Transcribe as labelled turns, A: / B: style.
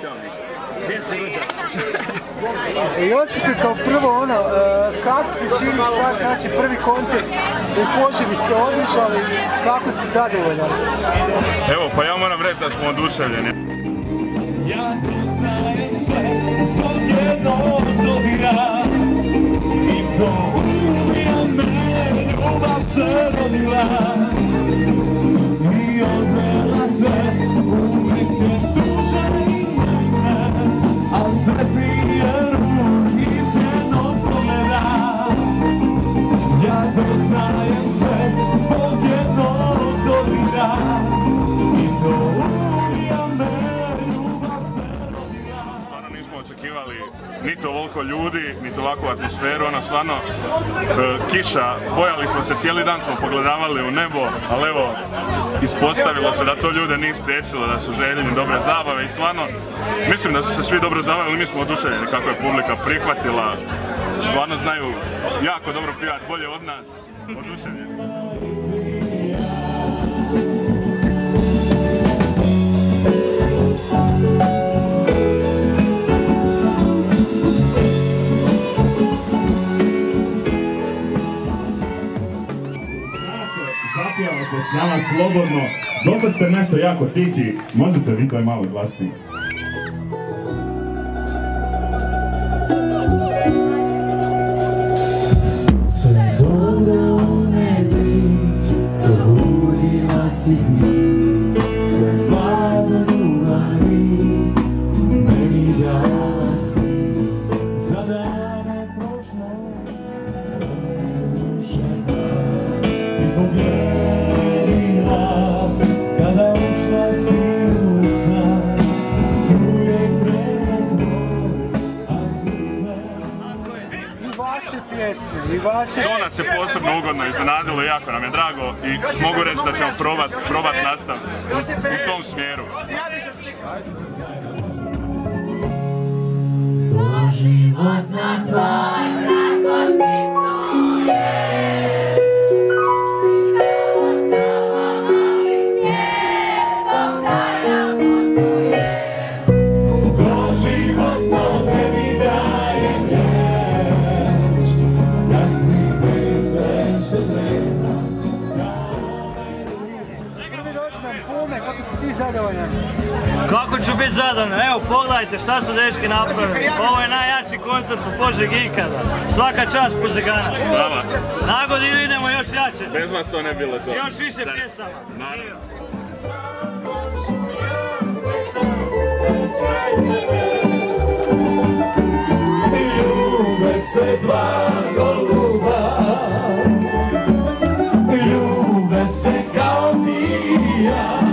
A: Ćao, Mica. Gdje si rođak?
B: Josipe, kao prvo kako se čini sad, znači prvi koncert u Požegi ste održali, kako si zadovoljan?
C: Evo, pa ja moram reći da smo oduševljeni.
D: Ja poznajem sve zbog jednog dodira i to uvijek me ljubav se rodila i odvela te uvijek je tuđa i mene, a sve prije ruh iz jednog pogleda. Ja poznajem sve zbog jednog dodira i to uvijek me
C: očekivali niti ovoliko ljudi, niti ovakvu atmosferu, stvarno kiša, bojali smo se, cijeli dan smo pogledavali u nebo, ali evo, ispostavilo se da to ljude nije spriječilo, da su željeni dobre zabave i stvarno, mislim da su se svi dobro zabavili, mi smo oduševljeni kako je publika prihvatila, stvarno znaju jako dobro pjevati, bolje od nas, oduševljeni.
E: Zapjevajte s nama slobodno, dosad ste nešto jako tihi, možete vi to je malo glasnije.
D: Sve dobro u nebi, probudila si ti, sve zlatno ljubavi, meni dala si, za dane prošlosti, duša i pobjedila, kada ušla si u san, tu je krene tvoj, a srce...
B: I vaše pjesme, i vaše...
C: To nas je posebno ugodno iznenadilo, jako nam je drago i mogu reći da ćemo probat nastaviti u tom smjeru.
F: Doživotna tvar zakon pisuje, samo ovim svijetom da ja putuje.
D: Doživotno tebi dajem riječ, da si meni sve što treba.
B: Prvi rođendan Pume, kako si ti zadovoljan?
G: Kako ću biti zadovoljan? Evo, pogledajte šta su dečki napravili. Ovo je najjači koncert u Požegi ikada. Svaka čast Požegana.
C: Brava.
G: Na godinu idemo još jače.
C: Bez vas to ne bilo to.
G: Još više pjesama.
C: Naravno.
D: Ljube se dva goluba, ljube se kao ti i ja.